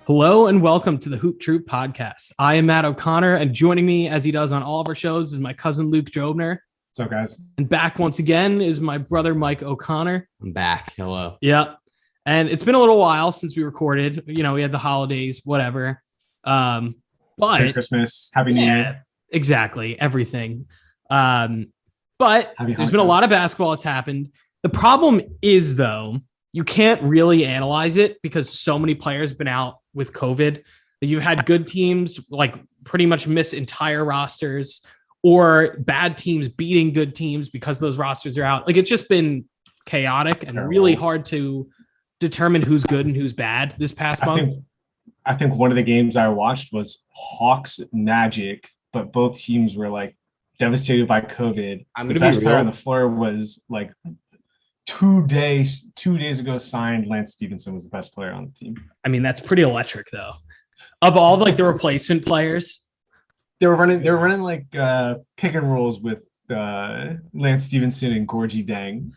Hello and welcome to the Hoop Troop podcast. I am Matt O'Connor, and joining me, as he does on all of our shows, is my cousin Luke Jobner. What's up, guys? And back once again is my brother Mike O'Connor. I'm back. Hello. Yeah. And it's been a little while since we recorded. You know, we had the holidays, whatever. But Merry Christmas, Happy New Year. Exactly. Everything. But there's been a lot of basketball that's happened. The problem is, though, you can't really analyze it because so many players have been out with COVID. You've had good teams like pretty much miss entire rosters, or bad teams beating good teams because those rosters are out. Like, it's just been chaotic and really hard to determine who's good and who's bad this past month. I think one of the games I watched was Hawks Magic, but both teams were like devastated by COVID. The best player on the floor was like 2 days ago signed Lance Stevenson was the best player on the team. I mean, that's pretty electric, though. Of all like the replacement players, they were running like pick and rolls with Lance Stevenson and Gorgie Dang.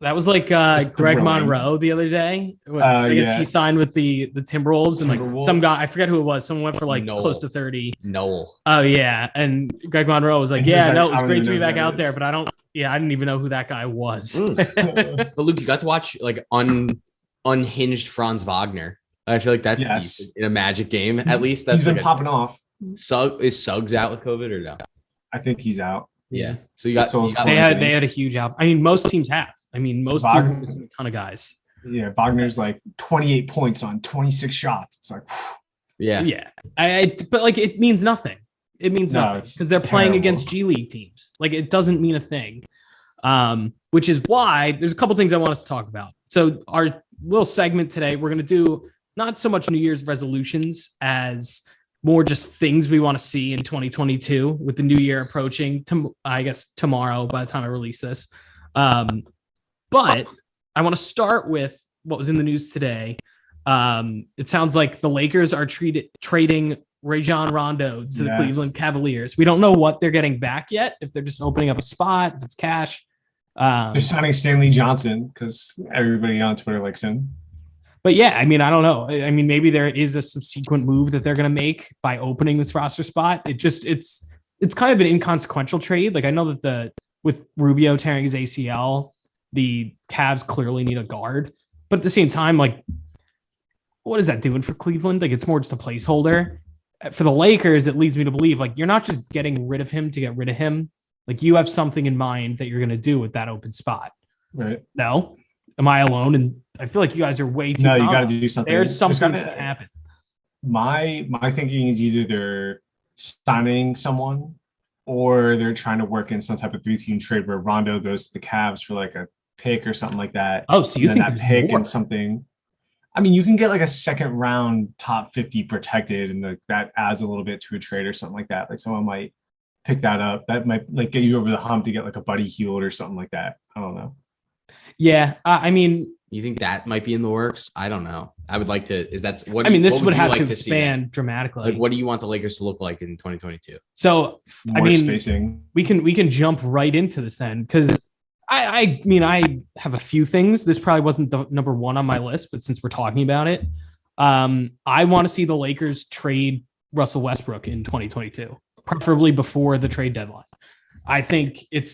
That was like Greg Monroe the other day. I guess he signed with the Timberwolves, and like some guy, I forget who it was. Someone went for like close to 30. Noel. Oh yeah, and Greg Monroe was like, it was great to be back out there, but I didn't even know who that guy was. But Luke, you got to watch like unhinged Franz Wagner. I feel like that's decent in a Magic game. At least that's he's been popping off. Is Suggs out with COVID or no? I think he's out. Yeah. So they had a huge out. I mean, most teams have. I mean, most teams have a ton of guys. Yeah, Wagner's like 28 points on 26 shots. It's like, yeah. But like, it means nothing. It means nothing because they're playing against G League teams. Like, it doesn't mean a thing. Which is why there's a couple things I want us to talk about. So our little segment today, we're going to do not so much New Year's resolutions as more just things we want to see in 2022 with the new year approaching. I guess tomorrow by the time I release this. But I want to start with what was in the news today. It sounds like the Lakers are trading Rajon Rondo to the Cleveland Cavaliers. We don't know what they're getting back yet, if they're just opening up a spot, if it's cash. They're signing Stanley Johnson because everybody on Twitter likes him. But yeah, I mean, I don't know. I mean, maybe there is a subsequent move that they're going to make by opening this roster spot. It's kind of an inconsequential trade. Like, I know that with Rubio tearing his ACL, the Cavs clearly need a guard, but at the same time, like, what is that doing for Cleveland? Like, it's more just a placeholder. For the Lakers, it leads me to believe, like, you're not just getting rid of him to get rid of him. Like, you have something in mind that you're going to do with that open spot. Right. No? Am I alone? And I feel like you guys are way too. No, you got to do something. There's something that can happen. My thinking is either they're signing someone or they're trying to work in some type of 3-team trade where Rondo goes to the Cavs for like a pick or something like that. Oh, so you think that pick and something? I mean, you can get like a second round top 50 protected, and that adds a little bit to a trade or something like that. Like, someone might pick that up. That might like get you over the hump to get like a Buddy Hield or something like that. I don't know. Yeah, I mean, you think that might be in the works? I don't know. I would like to. This would have to expand dramatically. Like, what do you want the Lakers to look like in 2022? So, more spacing. We can jump right into this then, because I mean, I have a few things. This probably wasn't the number one on my list, but since we're talking about it, I want to see the Lakers trade Russell Westbrook in 2022, preferably before the trade deadline. I think it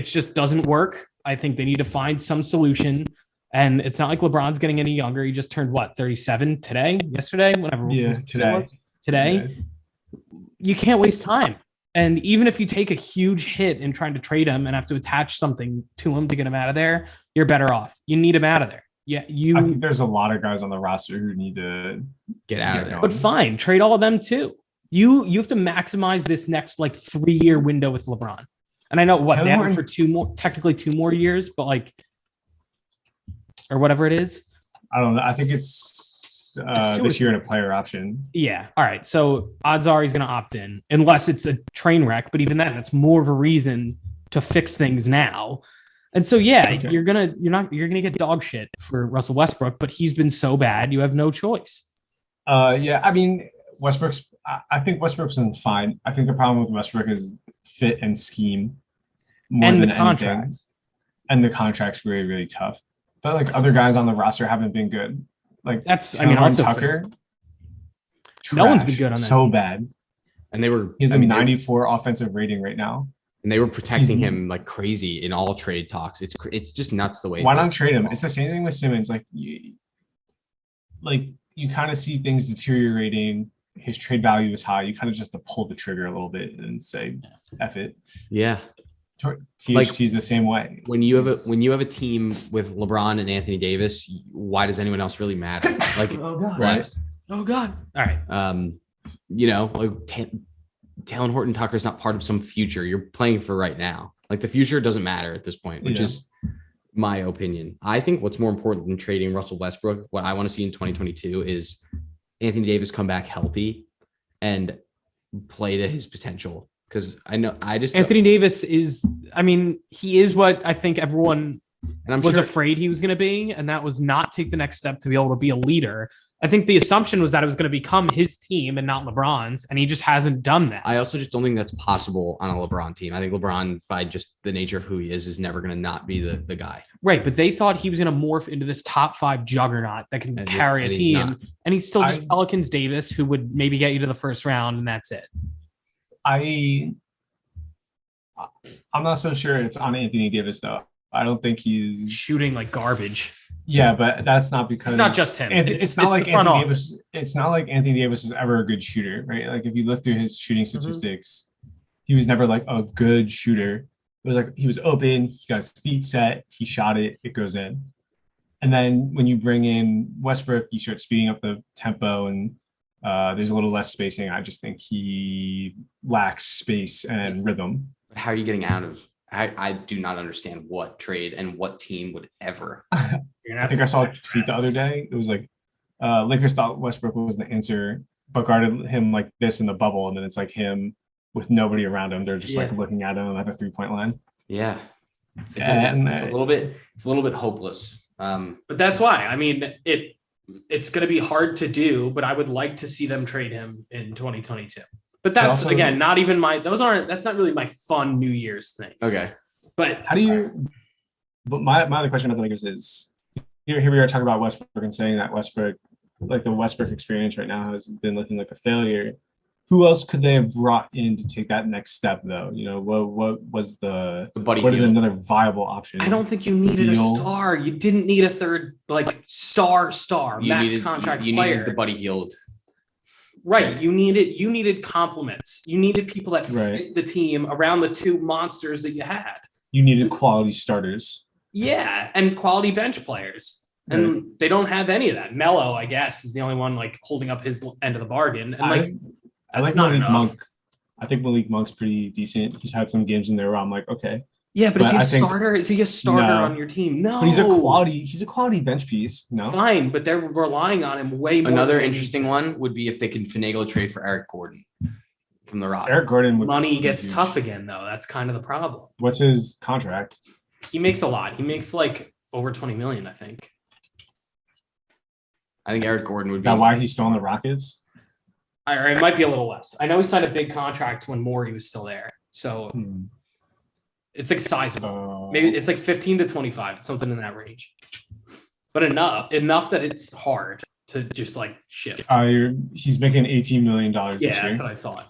just doesn't work. I think they need to find some solution. And it's not like LeBron's getting any younger. He just turned 37 yesterday, whatever. Yeah, today. Yeah. You can't waste time. And even if you take a huge hit in trying to trade him and have to attach something to him to get him out of there, you're better off. You need him out of there. Yeah, I think there's a lot of guys on the roster who need to get out of there. But fine, trade all of them too. You have to maximize this next 3-year window with LeBron. And I know they have him for technically 2 more years, but or whatever it is. I don't know. I think it's this year in a player option. Yeah. All right. So odds are he's going to opt in unless it's a train wreck. But even then, that's more of a reason to fix things now. And so, you're going to get dog shit for Russell Westbrook, but he's been so bad. You have no choice. I mean, I think Westbrook's fine. I think the problem with Westbrook is fit and scheme more and than the contract. Anything. And the contract's really, really tough. But other guys on the roster haven't been good. That's Tucker. trash. No one's been good on that. So bad. And they were. He has a 94 offensive rating right now. And they were protecting him like crazy in all trade talks. It's just nuts the way. Why not trade him? It's the same thing with Simmons. Like you kind of see things deteriorating. His trade value is high. You kind of just have to pull the trigger a little bit and say, "F it." Yeah. THT's the same way. When you have a team with LeBron and Anthony Davis, why does anyone else really matter? Like, oh god, right? Oh god. All right. Talon Horton Tucker is not part of some future. You're playing for right now. Like the future doesn't matter at this point, which is my opinion. I think what's more important than trading Russell Westbrook, what I want to see in 2022 is Anthony Davis come back healthy and play to his potential. Because Anthony Davis is, he is what I think everyone was afraid he was going to be, and that was not take the next step to be able to be a leader. I think the assumption was that it was going to become his team and not LeBron's, and he just hasn't done that. I also just don't think that's possible on a LeBron team. I think LeBron, by just the nature of who he is never going to not be the guy. Right, but they thought he was going to morph into this top 5 juggernaut that can carry a team, and he's still just Pelicans Davis, who would maybe get you to the first round, and that's it. I'm not so sure it's on Anthony Davis, though. I don't think he's shooting like garbage. Yeah, but that's not because it's not just him. It's not like Anthony Davis. It's not like Anthony Davis was ever a good shooter, right? Like if you look through his shooting statistics, he was never like a good shooter. It was like he was open, he got his feet set, he shot it, it goes in. And then when you bring in Westbrook, you start speeding up the tempo and there's a little less spacing. I just think he lacks space and rhythm. But how are you getting out of? I do not understand what trade and what team would ever. I think I saw a tweet the other day. It was like Lakers thought Westbrook was the answer, but guarded him like this in the bubble, and then it's like him with nobody around him. They're just like looking at him at the 3-point line. Yeah, it's a little bit hopeless. But that's why it's going to be hard to do. But I would like to see them trade him in 2022. But that's also, again, not even that's not really my fun New Year's thing. Okay. But but my other question about the Lakers is here we are talking about Westbrook and saying that Westbrook, like the Westbrook experience right now has been looking like a failure. Who else could they have brought in to take that next step though? You know, what was what is another viable option? I don't think you needed a star. You didn't need a third star max contract player. Needed the Buddy Hield. Right. You needed compliments. You needed people that fit the team around the two monsters that you had. You needed quality starters. Yeah, and quality bench players. And they don't have any of that. Melo, I guess, is the only one like holding up his end of the bargain. And I like Malik Monk. I think Malik Monk's pretty decent. He's had some games in there where I'm like, okay. Yeah, but is he a starter? Is he a starter on your team? No. But he's a quality bench piece. No. Fine, but they're relying on him way more. Another interesting one would be if they can finagle a trade for Eric Gordon from the Rockets. Eric Gordon money gets tough again, though. That's kind of the problem. What's his contract? He makes a lot. He makes like over 20 million, I think. I think Eric Gordon would be. Is that why he's still on the Rockets? Or it might be a little less. I know he signed a big contract when Morey was still there. So it's like sizable. Maybe it's like 15 to 25, something in that range. But enough that it's hard to just like shift. He's making $18 million this year. That's what I thought.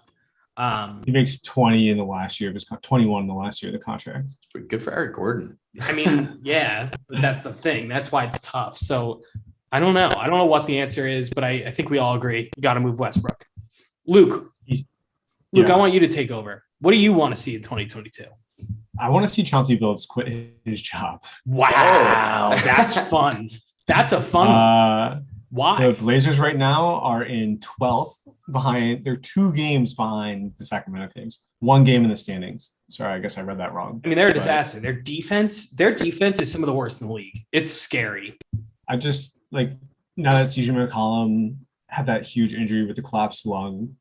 He makes 20 in the last year. It was 21 in the last year of the contract. Good for Eric Gordon. Yeah, but that's the thing. That's why it's tough. So I don't know. I don't know what the answer is, but I think we all agree you got to move Westbrook. Luke, I want you to take over. What do you want to see in 2022? I want to see Chauncey Billups quit his job. Wow, that's fun. That's a fun one. Why? The Blazers right now are in 12th behind. They're 2 games behind the Sacramento Kings. 1 game in the standings. Sorry, I guess I read that wrong. They're a disaster. Their defense is some of the worst in the league. It's scary. I just now that CJ McCollum had that huge injury with the collapsed lung,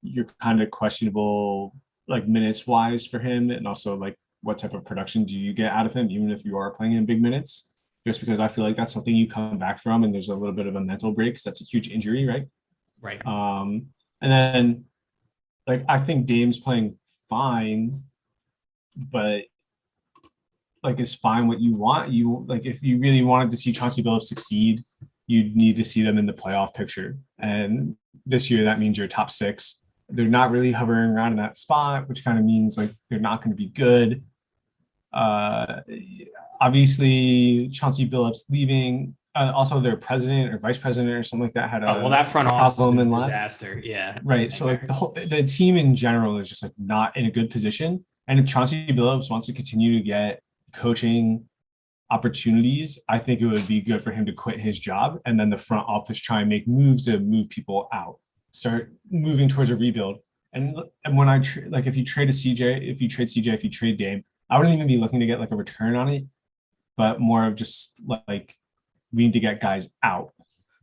you're kind of questionable minutes wise for him, and also what type of production do you get out of him, even if you are playing in big minutes, just because I feel like that's something you come back from, and there's a little bit of a mental break because that's a huge injury, right? Right. And then I think Dame's playing fine, but is fine what you want. If you really wanted to see Chauncey Billups succeed, you need to see them in the playoff picture. And this year, that means you're top 6. They're not really hovering around in that spot, which kind of means like they're not going to be good. Obviously, Chauncey Billups leaving. Also, their president or vice president or something like that had a that front office problem in disaster. Yeah, right. So like the team in general is just like not in a good position. And if Chauncey Billups wants to continue to get coaching opportunities, I think it would be good for him to quit his job and then the front office try and make moves to move people out, start moving towards a rebuild. And when if you trade CJ, if you trade Dame, I wouldn't even be looking to get like a return on it, but more of just like we need to get guys out.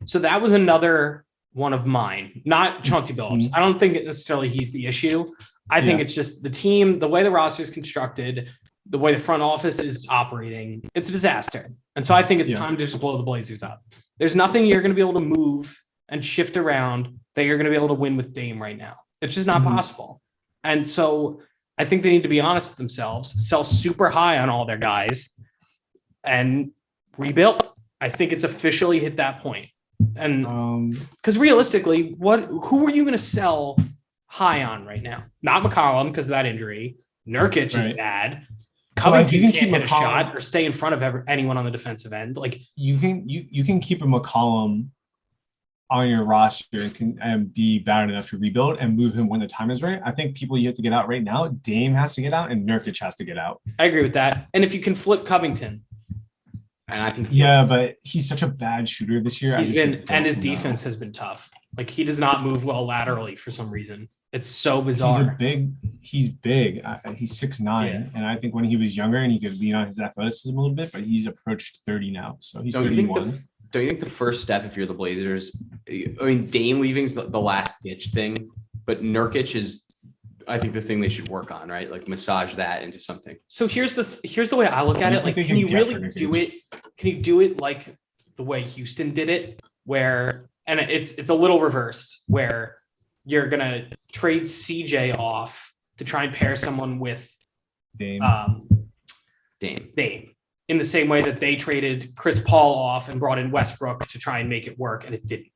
So that was another one of mine, not Chauncey Billups. I don't think necessarily he's the issue. I think it's just the team, the way the roster is constructed, the way the front office is operating, it's a disaster. And so I think it's time to just blow the Blazers up. There's nothing you're going to be able to move and shift around that you're going to be able to win with Dame right now. It's just not possible. And so I think they need to be honest with themselves, sell super high on all their guys and rebuild. I think it's officially hit that point. And because realistically, who are you going to sell high on right now? Not McCollum because of that injury. Nurkic is bad. Covington can't hit a shot or stay in front of anyone on the defensive end. Like you can keep a McCollum on your roster and be bad enough to rebuild and move him when the time is right. I think people you have to get out right now. Dame has to get out and Nurkic has to get out. I agree with that. And if you can flip Covington. And I think but he's such a bad shooter this year. His defense has been tough. Like he does not move well laterally for some reason. It's so bizarre. He's big. He's 6'9", and I think when he was younger and he could lean on his athleticism a little bit, but he's approached 30 now, so he's 31. Don't you think the first step if you're the Blazers? I mean, Dame leaving's the last ditch thing, but Nurkic is, I think, the thing they should work on, right? Like massage that into something. So here's the way I look at it. Like, can you really do it? Can you do it like the way Houston did it, where and it's a little reversed, where you're gonna trade CJ off to try and pair someone with Dame. Dame. In the same way that they traded Chris Paul off and brought in Westbrook to try and make it work, and it didn't.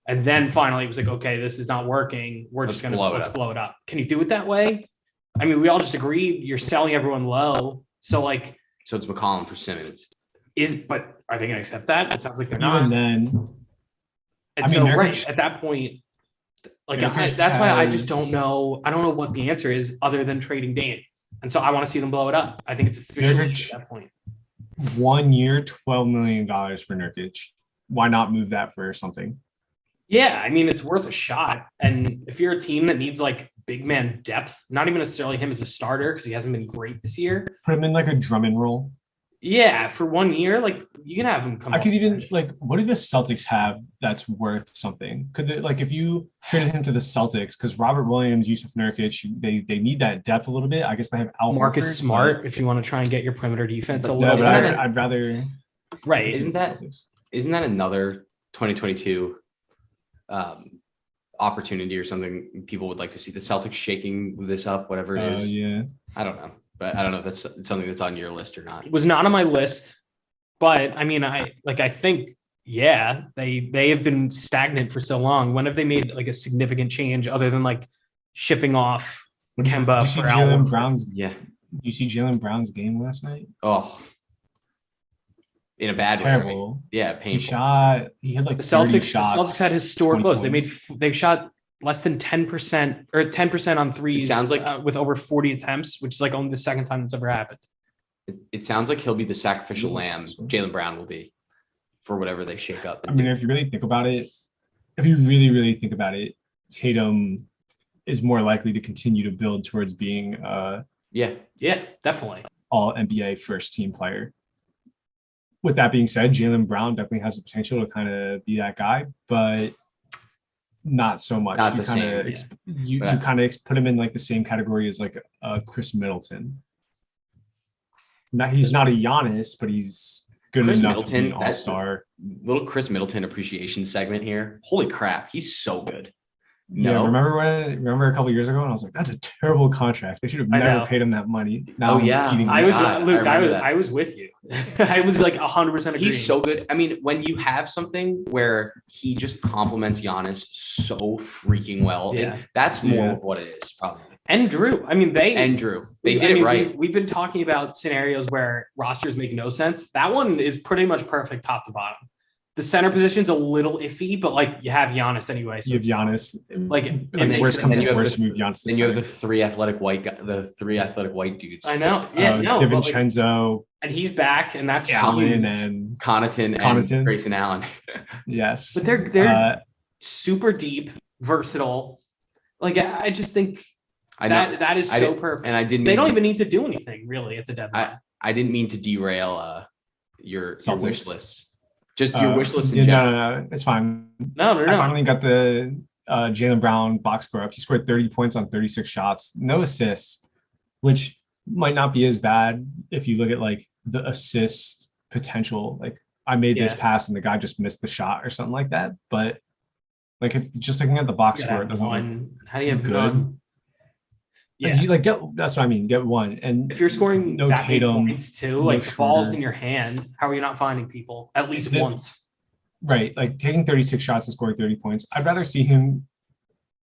And then finally it was like, okay, this is not working. Let's blow it up. Can you do it that way? I mean, we all just agreed you're selling everyone low. So it's McCollum for Simmons. But are they going to accept that? It sounds like they're not. Even then, right at that point, that's why I just don't know. I don't know what the answer is other than trading Dame. And so I want to see them blow it up. I think it's officially at that point. 1 year, $12 million for Nurkic. Why not move that for something? Yeah, I mean, it's worth a shot. And if you're a team that needs like big man depth, not even necessarily him as a starter because he hasn't been great this year. Put him in like a Drummond role. Yeah, for 1 year, like you can have him come. I could even what do the Celtics have that's worth something? Could they, if you traded him to the Celtics because Robert Williams, Yusuf Nurkic, they need that depth a little bit. I guess they have Marcus Smart if you want to try and get your perimeter defense a little bit. I'd rather. Right? Isn't that another 2022 opportunity or something people would like to see the Celtics shaking this up, whatever it is? Yeah, I don't know. But I don't know if that's something that's on your list or not. It was not on my list, but I mean, I think, they have been stagnant for so long. When have they made like a significant change other than like shipping off Kemba for Jaylen Brown's? Yeah. Did you see Jaylen Brown's game last night? Oh, in a bad Terrible. way. Yeah, painful. He had like the 30 Celtics. shots. The Celtics had historic lows. They shot less than 10% or 10% on threes. It sounds like with over 40 attempts, which is like only the second time that's ever happened. It sounds like he'll be the sacrificial lamb. Jaylen Brown will be for whatever they shake up. I mean, if you really think about it, Tatum is more likely to continue to build towards being definitely all NBA first team player. With that being said, Jaylen Brown definitely has the potential to kind of be that guy, but not so much. You kind of put him in like the same category as like Chris Middleton. He's not a Giannis, but he's good enough to be an all-star. Little Chris Middleton appreciation segment here. Holy crap, he's so good. No. Yeah, remember a couple years ago, and I was like, "That's a terrible contract. They should have never paid him that money." Now, I was with you. I was like 100% agree. He's so good. I mean, when you have something where he just compliments Giannis so freaking well, and that's more of what it is, probably. And Drew. I mean, they did it right. We've been talking about scenarios where rosters make no sense. That one is pretty much perfect top to bottom. The center position's a little iffy, but like you have Giannis anyway. So you have Giannis. Like, and worst comes to worst, move Giannis. Then you have the three athletic white dudes. I know. Yeah, DiVincenzo. And he's back, and that's Allen and Connaughton and Grayson Allen. Yes. But they're super deep, versatile. Like I just think that is so perfect. And they don't even need to do anything really at the deadline. I didn't mean to derail your wish list. Just your wish list in general. No, it's fine. No. I finally got the Jaylen Brown box score up. He scored 30 points on 36 shots, no assists, which might not be as bad if you look at like the assist potential. Like I made this pass and the guy just missed the shot or something like that. But like if just looking at the box score, it doesn't look how do you have good. None? Yeah, you that's what I mean. Get one, and if you're scoring no that Tatum, many points too, like the ball's in your hand, how are you not finding people at least once? Right, like taking 36 shots and scoring 30 points. I'd rather see him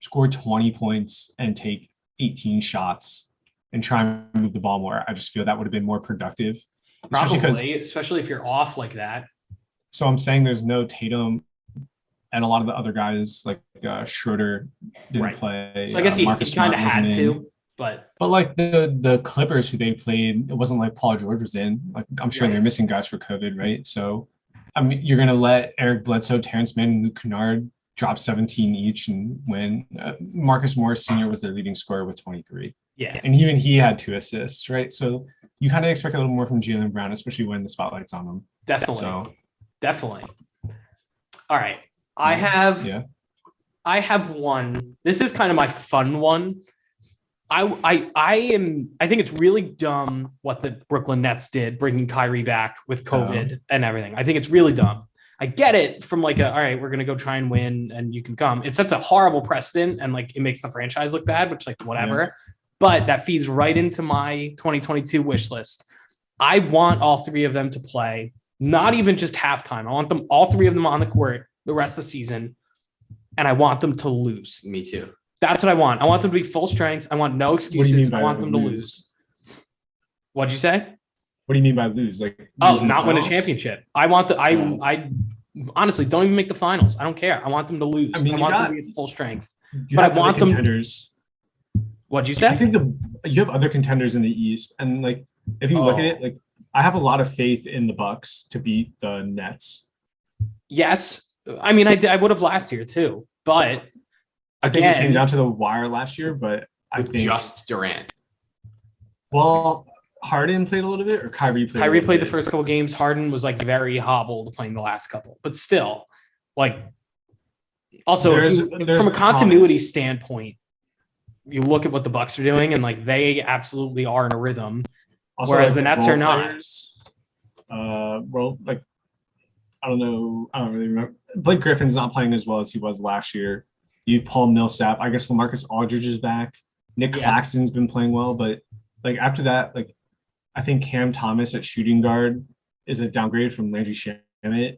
score 20 points and take 18 shots and try and move the ball more. I just feel that would have been more productive, especially if you're off like that. So I'm saying there's no Tatum. And a lot of the other guys, like Schroeder, didn't play. So I guess he kind of had to. But like the Clippers who they played, it wasn't like Paul George was in. Like I'm sure they're missing guys for COVID, right? So I mean, you're gonna let Eric Bledsoe, Terrence Mann, and Luke Kennard drop 17 each and win. Marcus Morris Sr. was their leading scorer with 23. Yeah, and even he had 2 assists, right? So you kind of expect a little more from Jaylen Brown, especially when the spotlight's on him. Definitely. All right, I have one. This is kind of my fun one. I think it's really dumb what the Brooklyn Nets did, bringing Kyrie back with COVID and everything. I think it's really dumb. I get it from like all right, we're going to go try and win and you can come. It sets a horrible precedent and like it makes the franchise look bad, which like whatever. Yeah. But that feeds right into my 2022 wish list. I want all 3 of them to play, not even just halftime. I want them, all 3 of them on the court the rest of the season. And I want them to lose. Me too. That's what I want. I want them to be full strength. I want no excuses. I want them to lose. What'd you say? What do you mean by lose? Like not win a championship. I want I honestly don't even make the finals. I don't care. I want them to lose. I want them to be full strength. But I want them contenders. What'd you say? I think you have other contenders in the East, and like if you look at it, like I have a lot of faith in the Bucks to beat the Nets. Yes, I mean I would have last year too, but. I think it came down to the wire last year, but I think just Durant. Well, Harden played a little bit, or Kyrie played. Kyrie played the first couple games. Harden was like very hobbled playing the last couple, but still, like. Also, from a continuity standpoint, you look at what the Bucks are doing, and like they absolutely are in a rhythm, whereas the Nets are not. Well, like I don't know. I don't really remember. Blake Griffin's not playing as well as he was last year. You have Paul Millsap. I guess LaMarcus Aldridge is back. Nick Claxton's been playing well, but like after that, like I think Cam Thomas at shooting guard is a downgrade from Landry Shamet.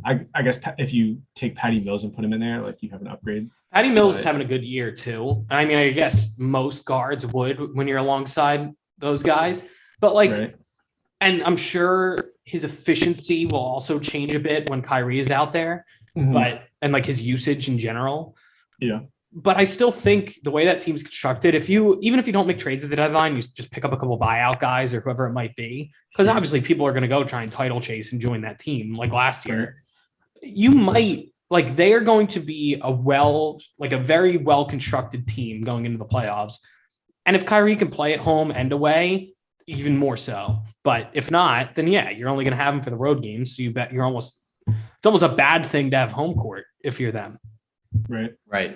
I guess if you take Patty Mills and put him in there, like you have an upgrade. Patty Mills is having a good year too. I mean, I guess most guards would when you're alongside those guys, but like, and I'm sure his efficiency will also change a bit when Kyrie is out there, and like his usage in general. Yeah. But I still think the way that team's constructed, even if you don't make trades at the deadline, you just pick up a couple buyout guys or whoever it might be, because obviously people are going to go try and title chase and join that team like last year. You might like they are going to be a very well constructed team going into the playoffs. And if Kyrie can play at home and away, even more so. But if not, then you're only going to have him for the road games. So it's almost a bad thing to have home court if you're them. Right.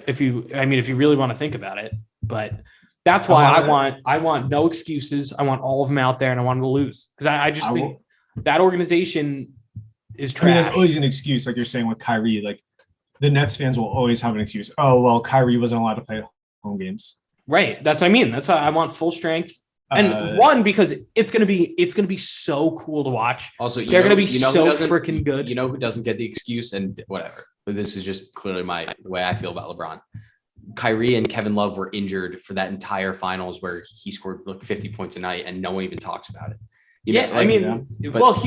If you really want to think about it, but that's why I want no excuses. I want all of them out there, and I want them to lose because I just think that organization is trash. I mean, there's always an excuse, like you're saying with Kyrie. Like the Nets fans will always have an excuse. Oh, well, Kyrie wasn't allowed to play home games. Right. That's what I mean. That's why I want full strength. And because it's gonna be so cool to watch. Also, they're gonna be so freaking good. You know who doesn't get the excuse, and whatever. But this is just clearly the way I feel about LeBron. Kyrie and Kevin Love were injured for that entire finals where he scored like 50 points a night, and no one even talks about it. He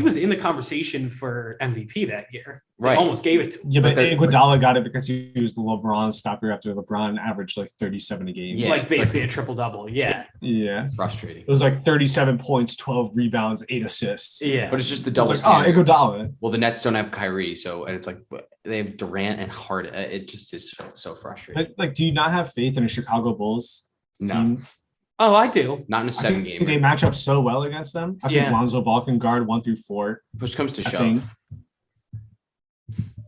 was in the conversation for MVP that year. They almost gave it to him. Yeah, but Iguodala got it because he was the LeBron stopper after LeBron averaged like 37 a game. Yeah, like basically a triple-double. Yeah. Yeah. Frustrating. It was like 37 points, 12 rebounds, 8 assists. Yeah. But it's just the double. Iguodala. Well, the Nets don't have Kyrie, and it's like they have Durant and Harden. It just is so frustrating. Like, do you not have faith in a Chicago Bulls team? Oh, I do. Not in a 7 game. They match up so well against them. I think Lonzo Ball can guard 1 through 4. Push comes to shove.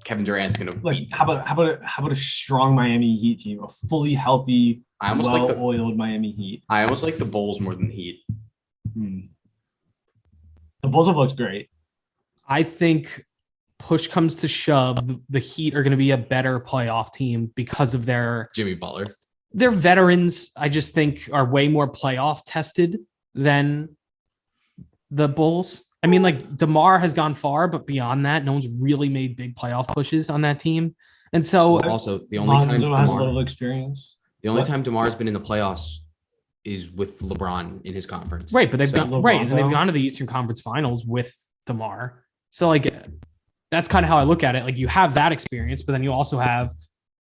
Kevin Durant's gonna how about a strong Miami Heat team, a fully healthy, well-oiled Miami Heat. I almost like the Bulls more than the Heat. The Bulls have looked great. I think push comes to shove, the Heat are going to be a better playoff team because of their Jimmy Butler. Their veterans, I just think, are way more playoff tested than the Bulls. I mean, like DeMar has gone far, but beyond that, no one's really made big playoff pushes on that team. And so, also the only time DeMar has a little experience. The only time DeMar has been in the playoffs is with LeBron in his conference, right? But they've gone and they've gone to the Eastern Conference Finals with DeMar. So, like, that's kind of how I look at it. Like, you have that experience, but then you also have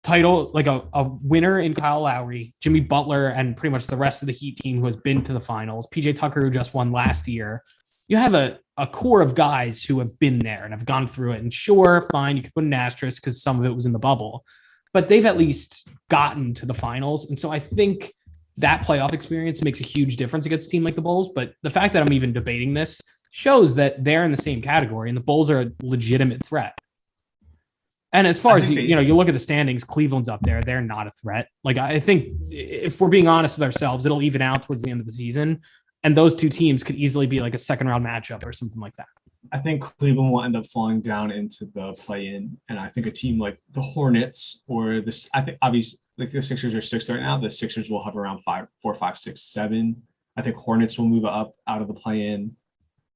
title, like a winner in Kyle Lowry, Jimmy Butler, and pretty much the rest of the Heat team who has been to the finals. PJ Tucker, who just won last year. You have a core of guys who have been there and have gone through it. And sure, fine, you can put an asterisk because some of it was in the bubble, but they've at least gotten to the finals. And so I think that playoff experience makes a huge difference against a team like the Bulls. But the fact that I'm even debating this shows that they're in the same category and the Bulls are a legitimate threat. And as far as you look at the standings, Cleveland's up there. They're not a threat. Like, I think if we're being honest with ourselves, it'll even out towards the end of the season. And those two teams could easily be like a second round matchup or something like that. I think Cleveland will end up falling down into the play-in. And I think a team like the Hornets or this, I think obviously like the Sixers are 6th right now. The Sixers will hover around 4, 5, 6, 7. I think Hornets will move up out of the play-in.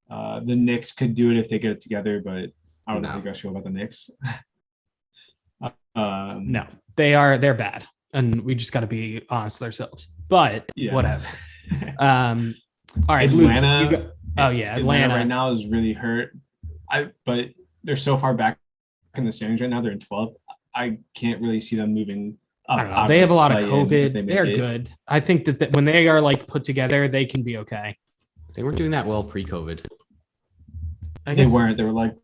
The Knicks could do it if they get it together, but I don't know how you guys feel about the Knicks. No, they're bad, and we just got to be honest with ourselves. But whatever. All right, Atlanta. Luke, Atlanta right now is really hurt. But they're so far back in the standings right now. They're in 12th. I can't really see them moving up. I don't know. They have a lot of COVID. They're good. I think that when they are like put together, they can be okay. They weren't doing that well pre-COVID. They weren't. They were like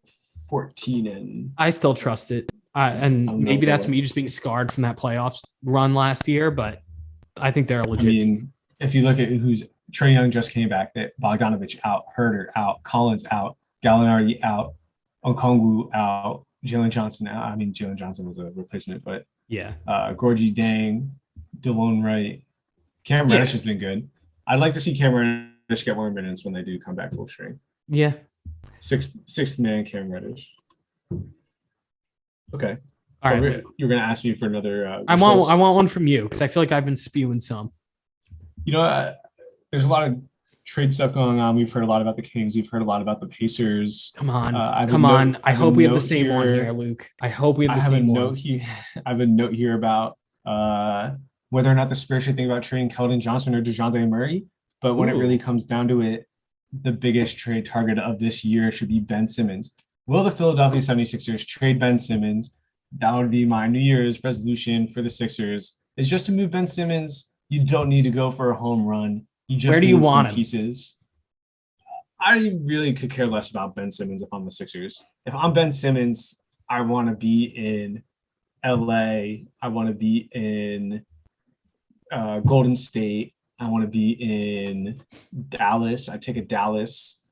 14 and. I still trust it. And maybe that's me just being scarred from that playoffs run last year, but I think they're a legit team. If you look at who's Trae Young just came back, Bogdanovich out, Herter out, Collins out, Gallinari out, Okongwu out, Jalen Johnson out. I mean, Jalen Johnson was a replacement, but Gorgie Dang, DeLone Wright, Cam Reddish has been good. I'd like to see Cam Reddish get more minutes when they do come back full strength. Yeah. Sixth man, Cam Reddish. Okay. All right. You're going to ask me for another. I want one from you because I feel like I've been spewing some. There's a lot of trade stuff going on. We've heard a lot about the Kings. We've heard a lot about the Pacers. Come on. I hope we have the same one here, Luke. I hope we have the same one. I have a note here about whether or not the Spurs should think about trading Keldon Johnson or DeJounte Murray. But when it really comes down to it, the biggest trade target of this year should be Ben Simmons. Will the Philadelphia 76ers trade Ben Simmons? That would be my New Year's resolution for the Sixers. Is just to move Ben Simmons. You don't need to go for a home run. You just need some pieces. I really could care less about Ben Simmons if I'm the Sixers. If I'm Ben Simmons, I want to be in LA. I want to be in Golden State. I want to be in Dallas. I take a Dallas.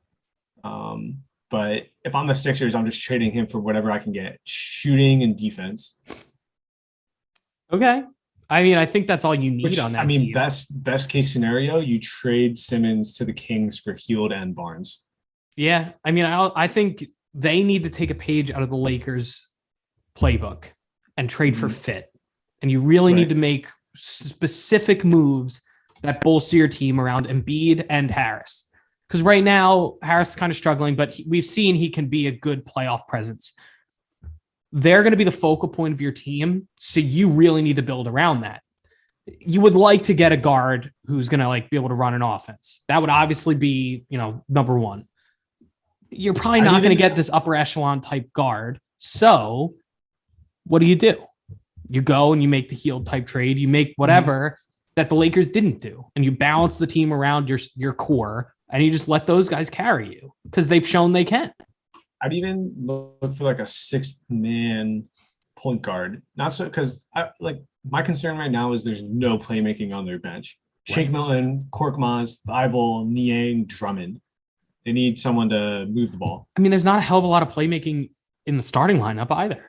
But if I'm the Sixers, I'm just trading him for whatever I can get, shooting and defense. Okay. I mean, I think that's all you need on that team. Best case scenario, you trade Simmons to the Kings for Hield and Barnes. Yeah. I mean, I think they need to take a page out of the Lakers playbook. and trade for fit. And you really need to make specific moves that bolster your team around Embiid and Harris. Because right now, Harris is kind of struggling, but we've seen he can be a good playoff presence. They're going to be the focal point of your team, so you really need to build around that. You would like to get a guard who's going to like be able to run an offense. That would obviously be, number one. You're probably not going to get this upper echelon type guard. So what do? You go and you make the Hield type trade. You make whatever that the Lakers didn't do, and you balance the team around your core, and you just let those guys carry you because they've shown they can. I'd even look for like a sixth man point guard. Not so because my concern right now is there's no playmaking on their bench. Right. Shake Milton, Korkmaz, Thibault, Niang, Drummond. They need someone to move the ball. I mean, there's not a hell of a lot of playmaking in the starting lineup either.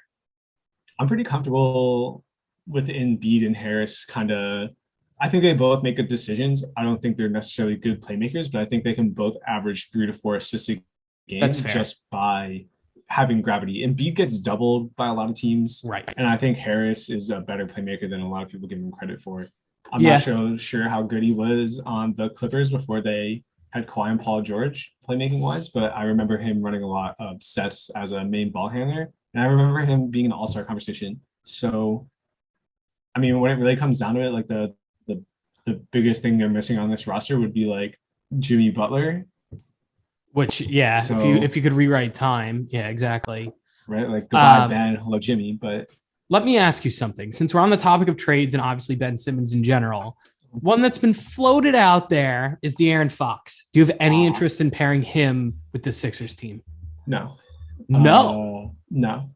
I'm pretty comfortable with Embiid and Harris I think they both make good decisions. I don't think they're necessarily good playmakers, but I think they can both average 3 to 4 assists a game just by having gravity. Embiid gets doubled by a lot of teams. Right. And I think Harris is a better playmaker than a lot of people give him credit for. I'm not sure how good he was on the Clippers before they had Kawhi and Paul George playmaking wise, but I remember him running a lot of sets as a main ball handler. And I remember him being in the all-star conversation. So, I mean, when it really comes down to it, like the biggest thing they're missing on this roster would be like Jimmy Butler. Which, if you could rewrite time, exactly. Right, like goodbye Ben, hello Jimmy. But let me ask you something. Since we're on the topic of trades and obviously Ben Simmons in general, one that's been floated out there is De'Aaron Fox. Do you have any interest in pairing him with the Sixers team? No. No. No.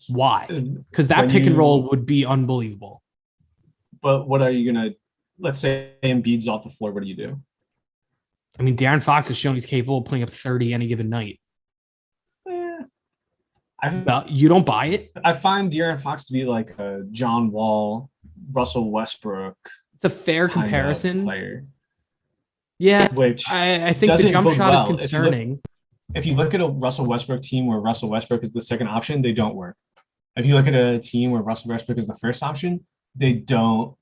Why? Because that pick and roll would be unbelievable. But what are you gonna? Let's say Embiid's off the floor. What do you do? I mean, De'Aaron Fox has shown he's capable of playing up 30 any given night. You don't buy it? I find De'Aaron Fox to be like a John Wall, Russell Westbrook. It's a fair comparison. Player. Yeah, which I think the jump shot is concerning. If you look at a Russell Westbrook team where Russell Westbrook is the second option, they don't work. If you look at a team where Russell Westbrook is the first option, they don't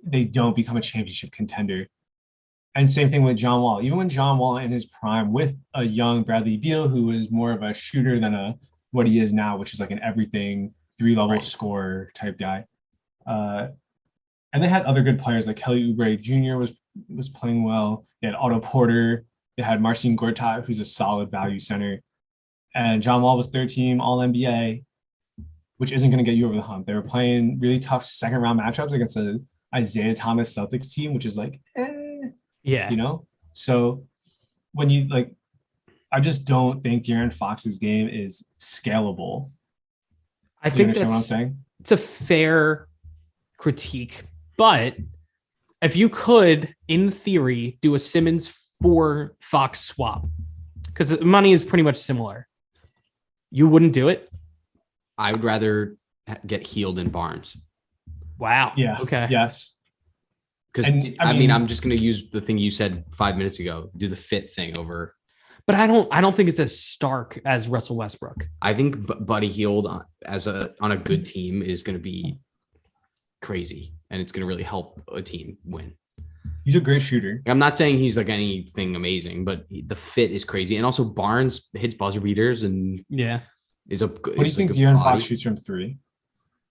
become a championship contender. And same thing with John Wall. Even when John Wall in his prime with a young Bradley Beal, who was more of a shooter than what he is now, which is like an everything 3-level scorer type guy. And they had other good players like Kelly Oubre Jr. was playing well. They had Otto Porter. They had Marcin Gortat, who's a solid value center. And John Wall was third team All-NBA, which isn't going to get you over the hump. They were playing really tough second-round matchups against the Isaiah Thomas Celtics team, which is like, So when you I just don't think De'Aaron Fox's game is scalable. I think that's what I'm saying. It's a fair critique, but if you could, in theory, do a Simmons for Fox swap, because the money is pretty much similar, you wouldn't do it? I would rather get Hield in Barnes. Wow. Yeah. Okay. Yes. Because I mean, I'm just going to use the thing you said 5 minutes ago, do the fit thing over. But I don't think it's as stark as Russell Westbrook. I think Buddy Hield on a good team is going to be crazy, and it's going to really help a team win. He's a great shooter. I'm not saying he's like anything amazing, but the fit is crazy. And also Barnes hits buzzer beaters and is a. What do you think De'Aaron Fox shoots from three?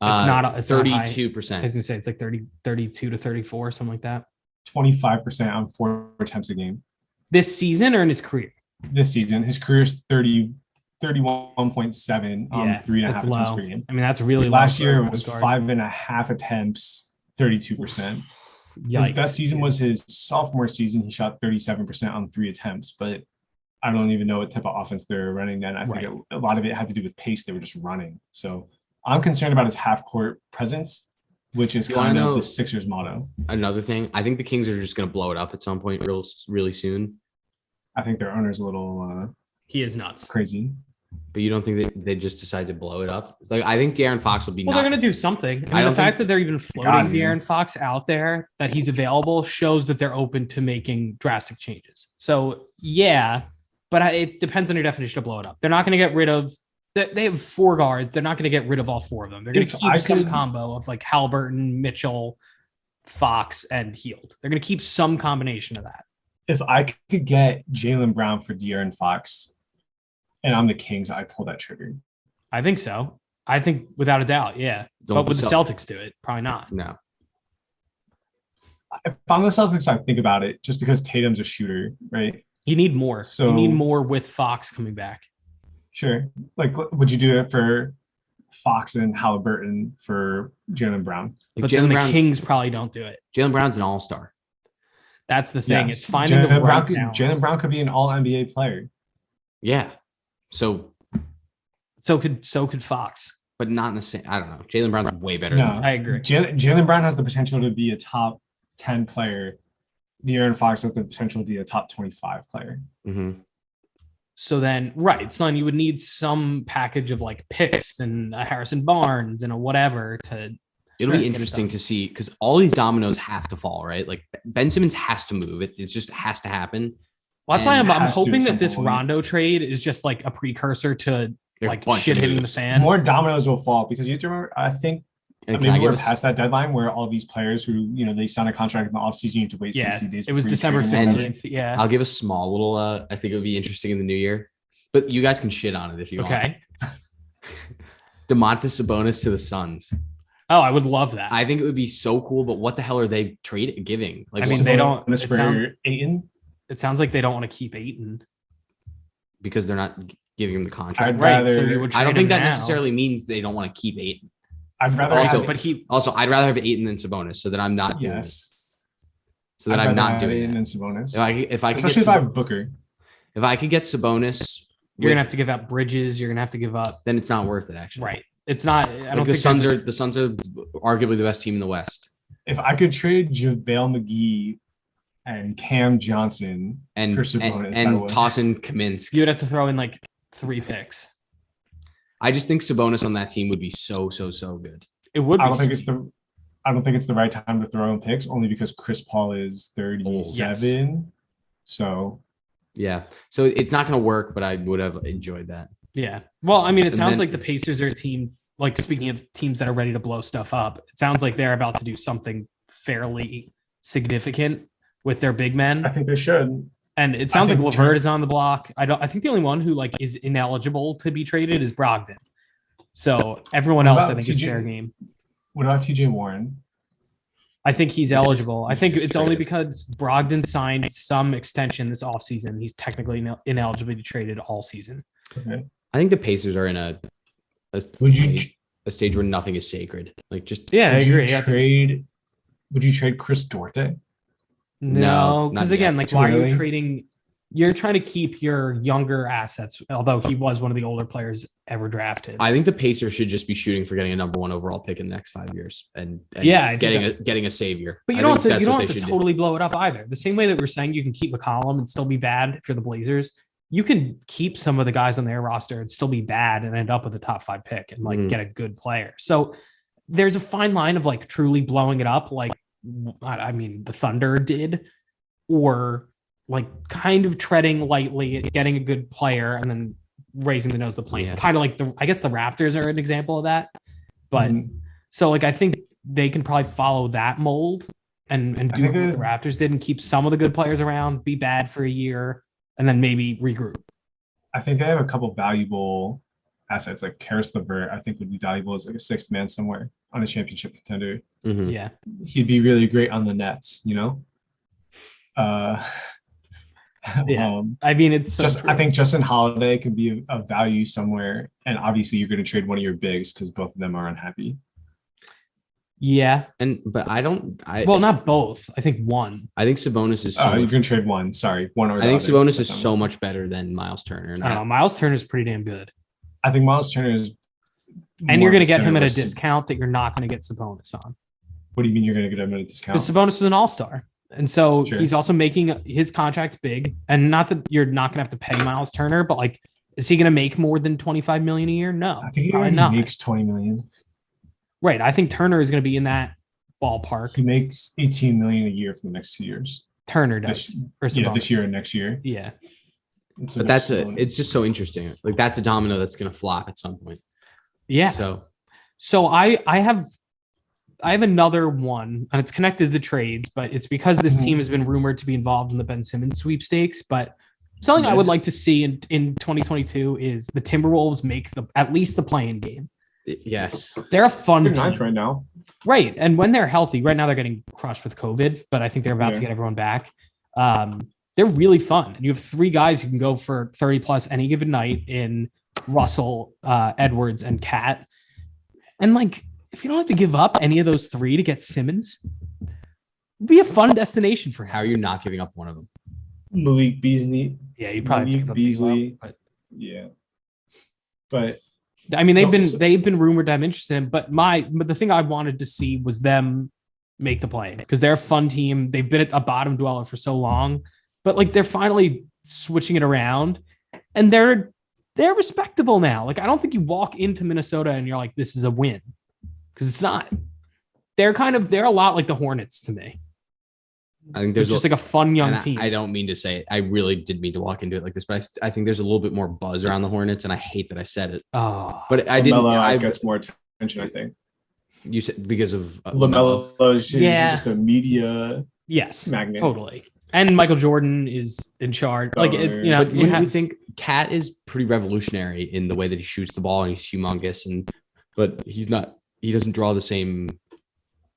It's not 32%. I was gonna say it's like 32 to 34, something like that. 25% on 4 attempts a game. This season or in his career? This season, his career is 31.7 on 3.5 attempts per game. I mean, that's really last year. It was 5.5 attempts, 32%. His best season was his sophomore season. He shot 37% on 3 attempts, but I don't even know what type of offense they're running then. I think a lot of it had to do with pace. They were just running. So I'm concerned about his half-court presence, which is kind of the Sixers' motto. Another thing, I think the Kings are just going to blow it up at some point really soon. I think their owner's a little he is nuts. Crazy. But you don't think that they just decide to blow it up? It's like, I think De'Aaron Fox will be they're going to do something. I mean, the fact that they're even floating De'Aaron Fox out there, that he's available, shows that they're open to making drastic changes. So, yeah, but it depends on your definition of blow it up. They're not going to get rid of They have 4 guards. They're not going to get rid of all 4 of them. They're going to keep some combo of like Halliburton, Mitchell, Fox, and Hield. They're going to keep some combination of that. If I could get Jaylen Brown for De'Aaron Fox, and I'm the Kings, I'd pull that trigger. I think so. I think without a doubt, yeah. But would the Celtics do it? Probably not. No. If I'm the Celtics, I think about it just because Tatum's a shooter, right? You need more. So you need more with Fox coming back. Sure. Like, would you do it for Fox and Halliburton for Jaylen Brown? But then the Kings probably don't do it. Jaylen Brown's an all-star. That's the thing. Yes. It's finding the right balance. Jaylen Brown could be an all-NBA player. Yeah. So could Fox. But not in the same. I don't know. Jaylen Brown's way better. No, than I agree. Jaylen Brown has the potential to be a top 10 player. De'Aaron Fox has the potential to be a top 25 player. Mm-hmm. So then, right, son, you would need some package of like picks and a Harrison Barnes and a whatever to. It'll be interesting to see because all these dominoes have to fall, right? Like Ben Simmons has to move. It just has to happen. Well, that's why I'm hoping that this Rondo trade is just like a precursor to like shit hitting the fan. More dominoes will fall because you have to remember, I think maybe we're past that deadline where all these players who, they sign a contract in the offseason, you have to wait 60 days. It was December 15th. Yeah. I'll give a small little, I think it would be interesting in the new year, but you guys can shit on it if you want. Okay. DeMontis Sabonis to the Suns. Oh, I would love that. I think it would be so cool, but what the hell are they giving? Like, I mean, they don't. Ayton? It sounds like they don't want to keep Ayton because they're not giving him the contract. I don't think that necessarily means they don't want to keep Ayton. I'd rather I'd rather have Ayton than Sabonis, so that I'm not doing it. So that I'm not doing Ayton than Sabonis. If I especially if I have Booker. If I could get Sabonis, you're gonna have to give up Bridges. You're gonna have to give up. Then it's not worth it. Actually, right? It's not. I don't think the Suns are arguably the best team in the West. If I could trade JaVale McGee and Cam Johnson for Sabonis and toss in Kaminsky, you would have to throw in like 3 picks. I just think Sabonis on that team would be so good. It would. I don't think it's the right time to throw in picks only because Chris Paul is 37. Yes. So yeah, so it's not going to work, but I would have enjoyed that. Yeah. Well, I mean, it sounds like the Pacers are a team, like speaking of teams that are ready to blow stuff up, it sounds like they're about to do something fairly significant with their big men. I think they should. And it sounds like LeVert is on the block. I think the only one who like is ineligible to be traded is Brogdon. So everyone else, I think, is fair game. What about TJ Warren? I think he's eligible. I think it's only because Brogdon signed some extension this offseason. He's technically ineligible to be traded all season. Okay. I think the Pacers are in a stage where nothing is sacred. Like just I agree. Would you trade Chris Duarte? No, because again, like why are you trading? You're trying to keep your younger assets, although he was one of the older players ever drafted. I think the Pacers should just be shooting for getting a number 1 overall pick in the next 5 years and getting a savior. But you don't have to totally blow it up either. The same way that we're saying you can keep McCollum and still be bad for the Blazers, you can keep some of the guys on their roster and still be bad and end up with a top 5 pick and like get a good player. So there's a fine line of like truly blowing it up, like I mean the Thunder did, or like kind of treading lightly, getting a good player, and then raising the nose of the plane. Yeah. Kind of like I guess the Raptors are an example of that. But so like I think they can probably follow that mold and do what the Raptors did and keep some of the good players around, be bad for a year, and then maybe regroup. I think they have a couple valuable assets, like Karis LeVert, I think would be valuable as like a 6th man somewhere on a championship contender. Mm-hmm. Yeah. He'd be really great on the Nets, Yeah, I mean, it's so I think Justin Holiday could be a value somewhere, and obviously you're going to trade one of your bigs because both of them are unhappy. Yeah, but not both. I think one. I think Sabonis is. You can trade one. Sorry, one or. I think Sabonis is so much better than Miles Turner. I don't know. Miles Turner is pretty damn good. I think Miles Turner is. And you're going to get him at a discount that you're not going to get Sabonis on. What do you mean you're going to get him at a discount? Because Sabonis is an all-star. And so he's also making his contract big. And not that you're not going to have to pay Miles Turner, but like, is he going to make more than $25 million a year? No, I think he makes $20 million. Right. I think Turner is going to be in that ballpark. He makes $18 million a year for the next 2 years. Turner does. This year and next year. Yeah. But it's just so interesting. Like that's a domino that's going to flop at some point. Yeah. So I have another one, and it's connected to trades, but it's because this team has been rumored to be involved in the Ben Simmons sweepstakes. But something I would like to see in 2022 is the Timberwolves make at least the play-in game. Yes. They're a fun team right now. Right. And when they're healthy, right now they're getting crushed with COVID, but I think they're about to get everyone back. They're really fun. And you have 3 guys who can go for 30 plus any given night in Russell, Edwards, and Cat. And like, if you don't have to give up any of those 3 to get Simmons, it'd be a fun destination for him. How are you not giving up one of them? Malik Beasley. Yeah, you probably Malik give up Beasley. but yeah. But I mean, they've been rumored to have interest in him, but the thing I wanted to see was them make the play because they're a fun team. They've been a bottom dweller for so long, but like they're finally switching it around, and they're respectable now. Like I don't think you walk into Minnesota and you're like, this is a win, because it's not. They're a lot like the Hornets to me. I think there's just like a fun young team. I don't mean to say it. I really did mean to walk into it like this, but I think there's a little bit more buzz around the Hornets, and I hate that I said it. Oh, but I didn't. LaMelo gets more attention, I think. You said because of LaMelo is just a media magnet. Totally. And Michael Jordan is in charge. Like it's, you think Cat is pretty revolutionary in the way that he shoots the ball, and he's humongous, but he's not. He doesn't draw the same.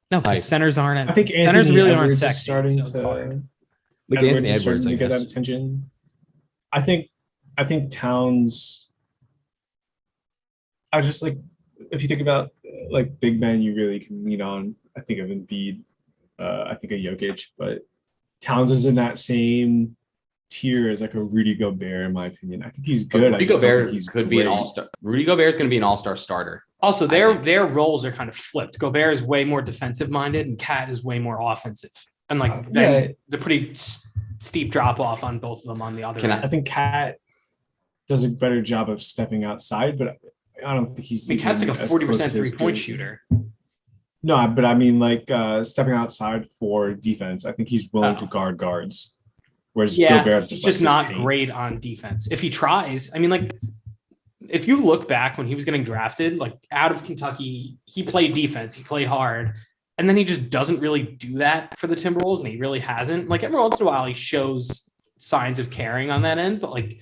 No, because centers aren't. I think centers really aren't sexy, starting so to like Anthony Edwards starting to get that attention. I think Towns. I just like if you think about like big men, you really can lean on. I think of Embiid. I think of Jokic, but Towns is in that same tier as like a Rudy Gobert, in my opinion. I think he's good. Rudy Gobert could be an all-star. Rudy Gobert is going to be an all-star starter. Also, their roles are kind of flipped. Gobert is way more defensive minded, and Cat is way more offensive. And like, it's a pretty steep drop off on both of them. On the other, end. I think Cat does a better job of stepping outside, but I don't think he's. I mean, Cat's like a 40% 3-point shooter. No, but I mean, like stepping outside for defense. I think he's willing to guard guards. Whereas Gobert just not great on defense. If he tries, I mean, like. If you look back when he was getting drafted, like out of Kentucky, he played defense, he played hard, and then he just doesn't really do that for the Timberwolves, and he really hasn't. Like every once in a while, he shows signs of caring on that end, but like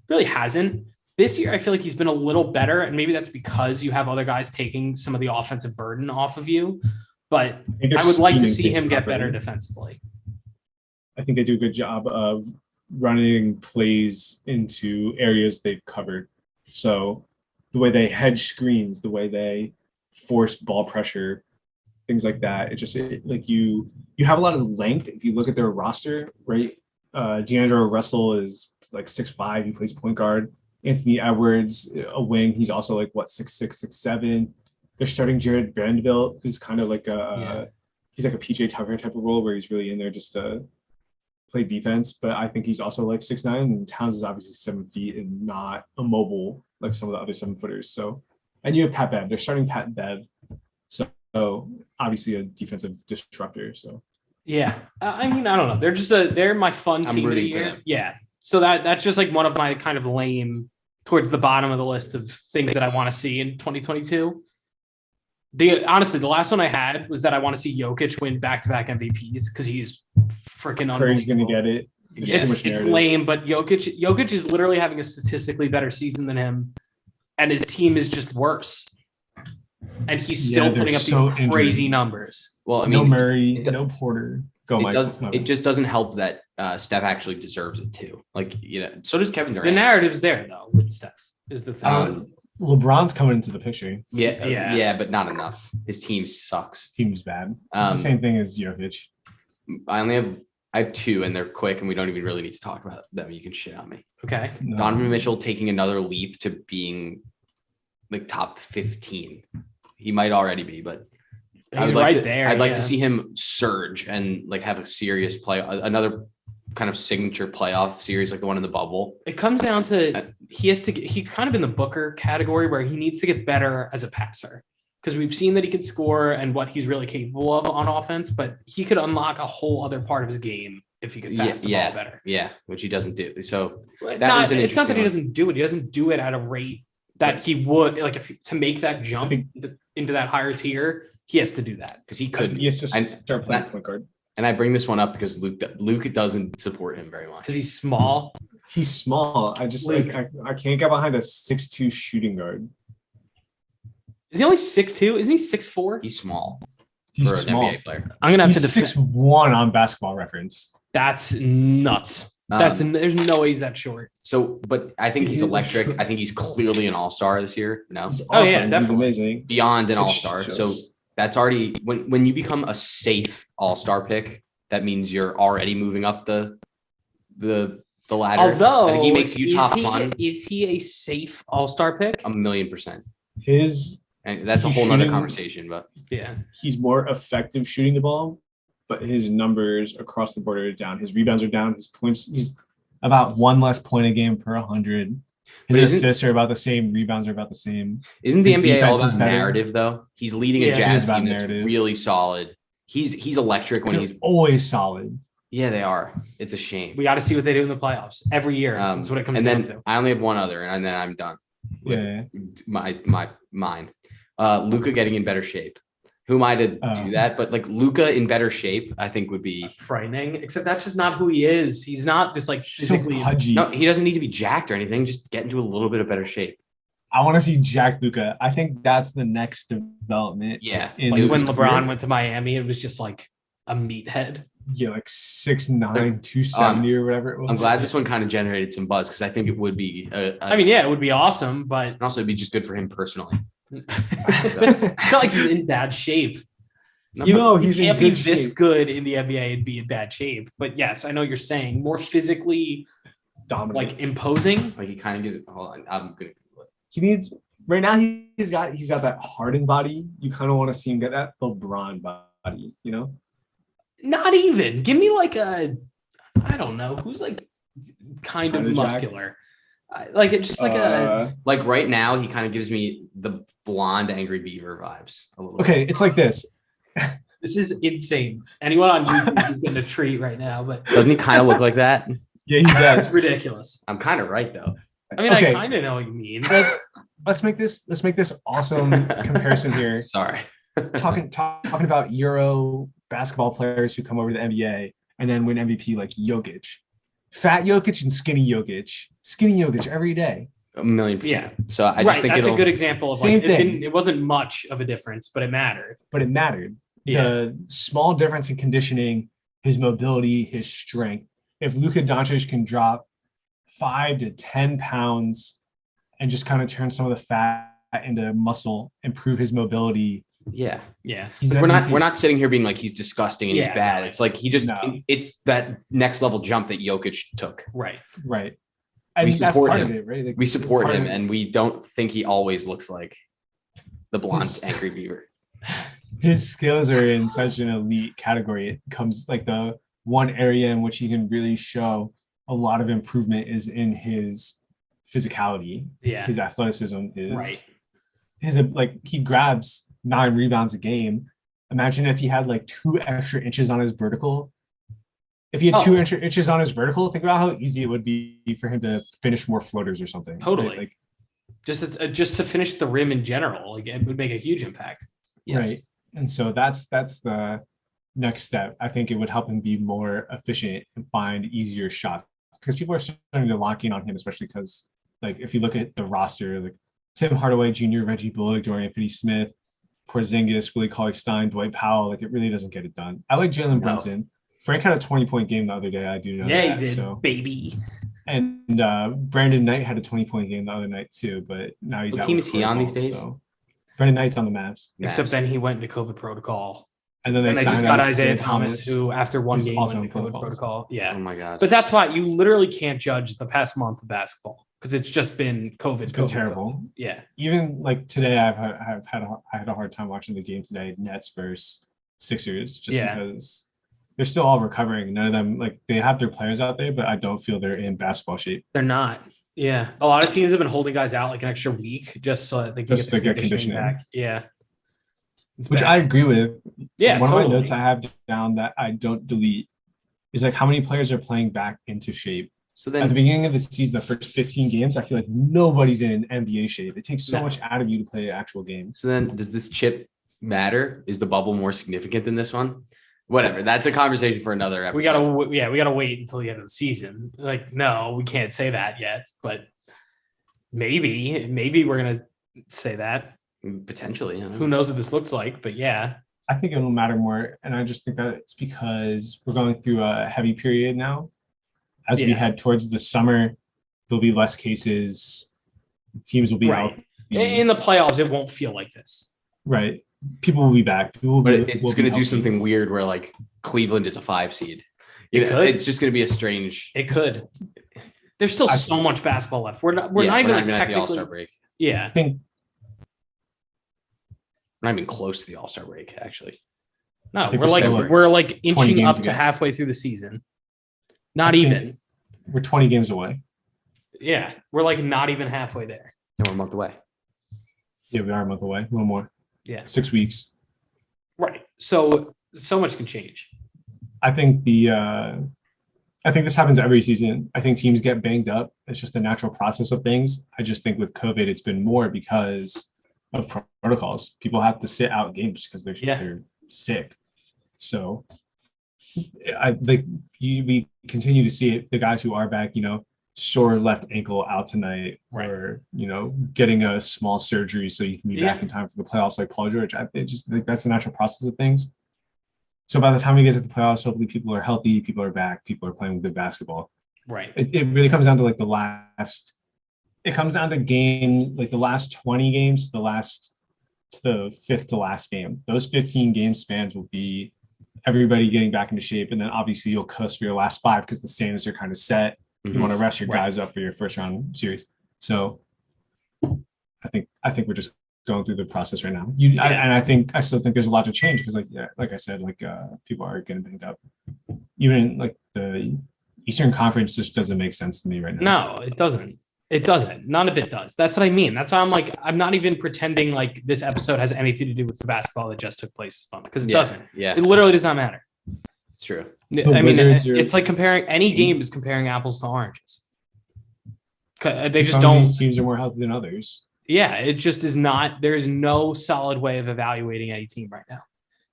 really hasn't. This year, I feel like he's been a little better, and maybe that's because you have other guys taking some of the offensive burden off of you. But I would like to see him get better defensively. I think they do a good job of running plays into areas they've covered. So the way they hedge screens, the way they force ball pressure, things like that. Like you have a lot of length. If you look at their roster, right? D'Angelo Russell is like 6'5". He plays point guard. Anthony Edwards, a wing. He's also like 6'6", 6'7". They're starting Jared Vanderbilt, who's kind of like he's like a PJ Tucker type of role where he's really in there just to play defense, but I think he's also like 6'9", and Towns is obviously 7 feet and not immobile like some of the other 7-footers. So, and you have Pat Bev. They're starting Pat Bev, so obviously a defensive disruptor. So, yeah, I mean, I don't know. They're my fun team of the year. Yeah, so that's just like one of my kind of lame towards the bottom of the list of things that I want to see in 2022. Honestly, the last one I had was that I want to see Jokic win back-to-back MVPs because he's freaking unbelievable. Curry's going to get it. It's lame, but Jokic is literally having a statistically better season than him, and his team is just worse. And he's still putting up these crazy numbers. Well, I mean, no Murray, no Porter. It just doesn't help that Steph actually deserves it too. Like, so does Kevin Durant. The narrative's there though with Steph is the thing. LeBron's coming into the picture. Yeah, but not enough. His team sucks. Team's bad. It's the same thing as Jokic. I have 2, and they're quick, and we don't even really need to talk about them. You can shit on me. Okay. No. Donovan Mitchell taking another leap to being like top 15. He might already be, but he's right there. I'd like to see him surge and like have a serious play, another kind of signature playoff series like the one in the bubble. It comes down to he's kind of in the Booker category where he needs to get better as a passer. Because we've seen that he can score and what he's really capable of on offense, but he could unlock a whole other part of his game if he could pass the ball better. Yeah, which he doesn't do. So it's not that he doesn't do it. He doesn't do it at a rate that he would to make that jump into that higher tier. He has to do that because he could. He has to start playing point guard. And I bring this one up because Luke doesn't support him very much because he's small. He's small. I just I can't get behind a 6'2" shooting guard. Is he only 6'2"? Isn't he 6'4"? He's small. He's small. NBA player. I'm gonna have to 6'1" on Basketball Reference. That's nuts. There's no way he's that short. So, but I think he's electric. I think he's clearly an all-star this year. No, definitely. He's amazing. Beyond an all-star. So that's already when you become a safe all-star pick, that means you're already moving up the ladder. Although I think he makes Utah fun. Is he a safe all-star pick? 1,000,000%. And that's a whole nother conversation, but he's more effective shooting the ball, but his numbers across the board are down. His rebounds are down. His points, he's about 1 less point a game per 100. His assists are about the same. Rebounds are about the same. Isn't the NBA all about narrative though? He's leading a Jazz team that's really solid. He's electric when he's always solid. Yeah, they are. It's a shame. We got to see what they do in the playoffs every year. That's what it comes down to. I only have one other, and then I'm done with mine. Luka getting in better shape. Who am I to do that? But like Luka in better shape, I think would be frightening. Except that's just not who he is. He's not this like physically. No, he doesn't need to be jacked or anything. Just get into a little bit of better shape. I want to see jacked Luka. I think that's the next development. Yeah, like when LeBron went to Miami, it was just like a meathead. Yeah, like 6'9", 270 or whatever it was. I'm glad this one kind of generated some buzz because I think it would be. It would be awesome, but also it'd be just good for him personally. It's not like he's in bad shape. He's can't be this good in the NBA and be in bad shape. But yes, I know what you're saying more physically dominant, like imposing. Like he kind of gives. Hold on, I'm gonna. He needs right now. He's got that Harden body. You kind of want to see him get that LeBron body. You know. Not even. Give me like I don't know who's like kind of muscular. Like it's just like right now he kind of gives me the blonde Angry Beaver vibes a little bit. Bit. It's like this. This is insane. Anyone on YouTube is getting a treat right now, but doesn't he kind of look like that? Yeah, he does. It's ridiculous. I'm kind of right though. I mean, I kind of know what you mean. Let's make this awesome comparison here. Sorry. Talking about Euro basketball players who come over to the NBA and then win MVP like Jokic. Fat Jokic and skinny Jokic. Skinny Jokic every day. 1,000,000%. Yeah. So I just think that's a good example of like it wasn't much of a difference, but it mattered. Yeah. The small difference in conditioning, his mobility, his strength. If Luka Doncic can drop 5 to 10 pounds and just kind of turn some of the fat into muscle, improve his mobility. Yeah. Like we're not sitting here being like he's disgusting and he's bad. It's like it's that next level jump that Jokic took. Right. And we support that's part him. of it, right? Like, we support him, and we don't think he always looks like the blonde Angry Beaver. His skills are in such an elite category. It comes like the one area in which he can really show a lot of improvement is in his physicality. Yeah. His athleticism is he grabs 9 rebounds a game. Imagine if he had like 2 extra inches on his vertical. If he had 2 inches on his vertical, think about how easy it would be for him to finish more floaters or something. Totally. Right? Like just to finish the rim in general, like it would make a huge impact. Yes. Right. And so that's the next step. I think it would help him be more efficient and find easier shots because people are starting to lock in on him, especially because like if you look at the roster, like Tim Hardaway Jr., Reggie Bullock, Dorian Finney-Smith, Porzingis, Willie Cauley-Stein, Dwight Powell, like it really doesn't get it done. I like Jalen Brunson. Frank had a 20-point game the other day. I do know that. Yeah, he did, baby. And Brandon Knight had a 20-point game the other night too, but now he's out. What team is he on these days? So. Brandon Knight's on the Mavs. Except then he went into COVID protocol. And then they just got Isaiah Thomas, who after one game went into COVID protocol. Yeah. Oh my God. But that's why you literally can't judge the past month of basketball because it's just been COVID. It's been terrible. Yeah. Even like today, I had a hard time watching the game today, Nets versus Sixers, just because they're still all recovering. None of them, like they have their players out there, but I don't feel they're in basketball shape. They're not. Yeah. A lot of teams have been holding guys out like an extra week just so that they can get conditioning back. Yeah. Which I agree with. Yeah. One of my notes I have down that I don't delete is like how many players are playing back into shape. So then at the beginning of the season, the first 15 games, I feel like nobody's in NBA shape. It takes so much out of you to play actual games. So then does this chip matter? Is the bubble more significant than this one? Whatever. That's a conversation for another episode. We gotta wait until the end of the season. Like, no, we can't say that yet, but maybe we're gonna say that. Potentially. Who knows what this looks like, but yeah. I think it will matter more. And I just think that it's because we're going through a heavy period now. As we head towards the summer, there'll be less cases. Teams will be out. In the playoffs, it won't feel like this. Right. People will be back. It's going to do something weird where like Cleveland is a 5 seed. It's just going to be a strange. It could. There's still so much basketball left. We're not even at the All-Star break. Yeah. I think we're not even close to the All-Star break, actually. No, we're like inching up to halfway through the season. Not even. We're 20 games away. Yeah, we're like not even halfway there. And we're a month away. Yeah, we are a month away. A little more. Yeah. 6 weeks. Right. So much can change. I think this happens every season. I think teams get banged up. It's just the natural process of things. I just think with COVID, it's been more because of protocols. People have to sit out games because they're sick. So we continue to see it. The guys who are back, sore left ankle out tonight, or getting a small surgery so you can be back in time for the playoffs, like Paul George. I just think that's the natural process of things. So by the time we get to the playoffs, hopefully people are healthy, people are back, people are playing good basketball. Right. It really comes down to like the last 20 games, to the fifth to last game. Those 15 game spans will be everybody getting back into shape. And then obviously you'll coast for your last 5 because the standards are kind of set. You want to rest your guys up for your first round series. So I think we're just going through the process right now. I still think there's a lot to change because like I said, people are getting banged up. Even like the Eastern Conference just doesn't make sense to me right now. No, it doesn't. It doesn't. None of it does. That's what I mean. That's why I'm not even pretending like this episode has anything to do with the basketball that just took place this month, because it doesn't. Yeah. It literally does not matter. It's true. It's like comparing any game is comparing apples to oranges. They just don't. These teams are more healthy than others. Yeah, it just is not. There is no solid way of evaluating any team right now,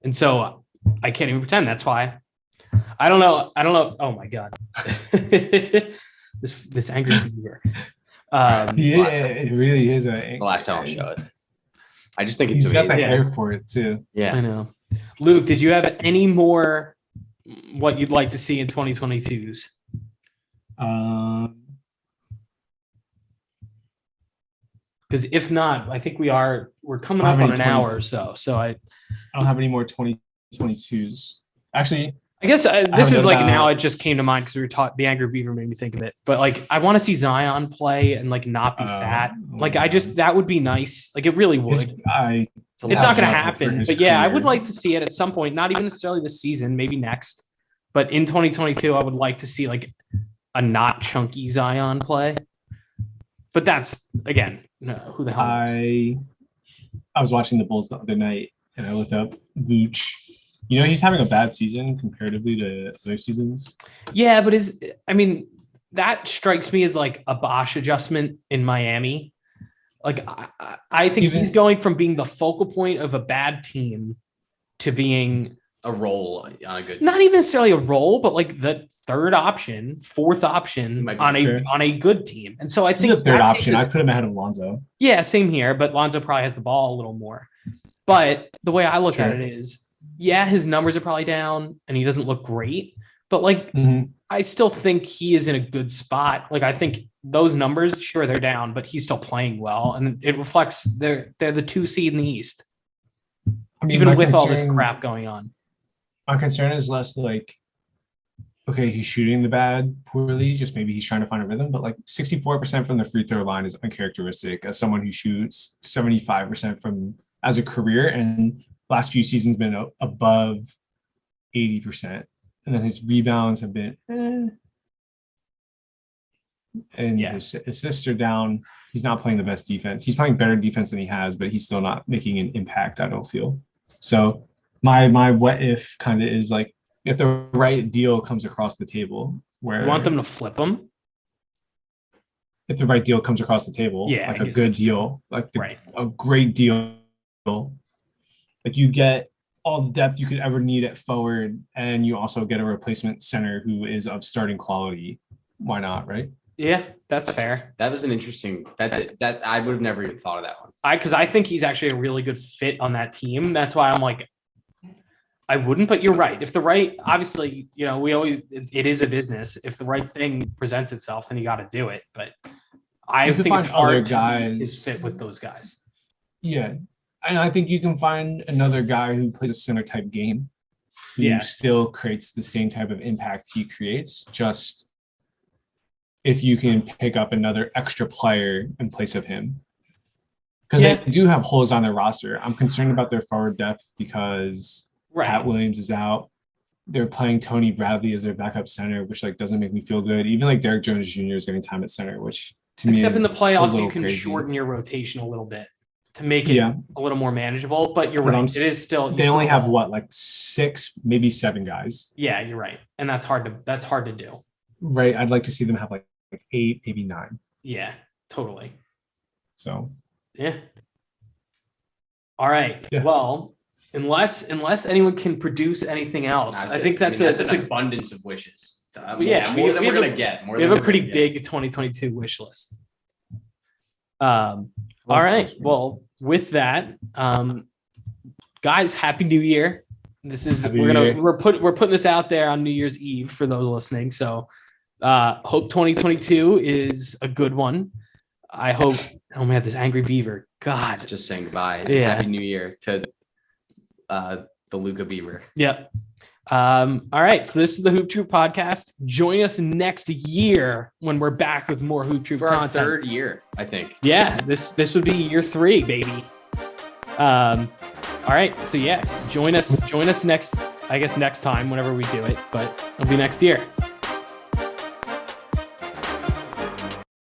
and so I can't even pretend. That's why I don't know. Oh my god, this Angry Beaver. It really is. It's the last time I'll show it. I just think it's he's amazing. got the hair for it too. Yeah, I know. Luke, did you have any more what you'd like to see in 2022s? Because if not, I think we're coming up on an hour or so. So I don't have any more 2022s. Actually, I guess this is like now it just came to mind because we were talking. The Angry Beaver made me think of it. But like, I want to see Zion play and like not be fat. Like that would be nice. Like it really would. It's not going to happen. But yeah, I would like to see it at some point. Not even necessarily this season, maybe next. But in 2022, I would like to see like a not chunky Zion play. But that's again, no, who the hell? I was watching the Bulls the other night and I looked up Vooch. He's having a bad season comparatively to other seasons. Yeah, but that strikes me as like a Bosch adjustment in Miami. Like I think he's going from being the focal point of a bad team to being a role on a good team. Not even necessarily a role, but like the third option, fourth option on a good team. And so I think the third option. I put him ahead of Lonzo. Yeah, same here. But Lonzo probably has the ball a little more. But the way I look at it is, yeah, his numbers are probably down and he doesn't look great. But like, I still think he is in a good spot. Like, I think those numbers, sure, they're down, but he's still playing well. And it reflects they're the 2 seed in the East. Even with all this crap going on. My concern is less like, okay, he's shooting the bad poorly, just maybe he's trying to find a rhythm, but like 64% from the free throw line is uncharacteristic as someone who shoots 75% from as a career, and last few seasons been above 80%. And then his rebounds have been and his assists are down. He's not playing the best defense. He's playing better defense than he has, but he's still not making an impact, I don't feel. So my what if kind of is like, If the right deal comes across the table, where you want them to flip them. If the right deal comes across the table, like a good deal, like a great deal, like you get all the depth you could ever need at forward, and you also get a replacement center who is of starting quality. Why not, right? Yeah, that's fair. That was an interesting. That I would have never even thought of that one. Because I think he's actually a really good fit on that team. That's why I'm like, I wouldn't. But you're right. If the right, obviously, it is a business. If the right thing presents itself, then you got to do it. But I think it's hard to do his fit with those guys. Yeah, and I think you can find another guy who plays a center type game, who still creates the same type of impact he creates. Just if you can pick up another extra player in place of him. Because they do have holes on their roster. I'm concerned about their forward depth because Pat Williams is out. They're playing Tony Bradley as their backup center, which doesn't make me feel good. Even Derek Jones Jr. is getting time at center, which to me in the playoffs, you can shorten your rotation a little bit to make it a little more manageable. But you're right. It is still they only have 6, maybe 7 guys. Yeah, you're right, and that's hard to do. Right. I'd like to see them have 8, maybe 9. Yeah, totally. So. Yeah. All right. Yeah. Well, unless anyone can produce anything else, I think that's an abundance of wishes. So, we have a pretty big 2022 wish list. All right. Well, with that, guys, Happy New Year. This is we're putting this out there on New Year's Eve for those listening. So, hope 2022 is a good one. I hope. Oh man, this Angry Beaver. God, just saying goodbye. Yeah. Happy New Year to the Luca Beaver. Yep. All right. So this is the Hoop Troop podcast. Join us next year when we're back with more Hoop Troop content. Our 3rd year, I think. Yeah. This would be year 3, baby. All right. So yeah, join us next time whenever we do it, but it'll be next year.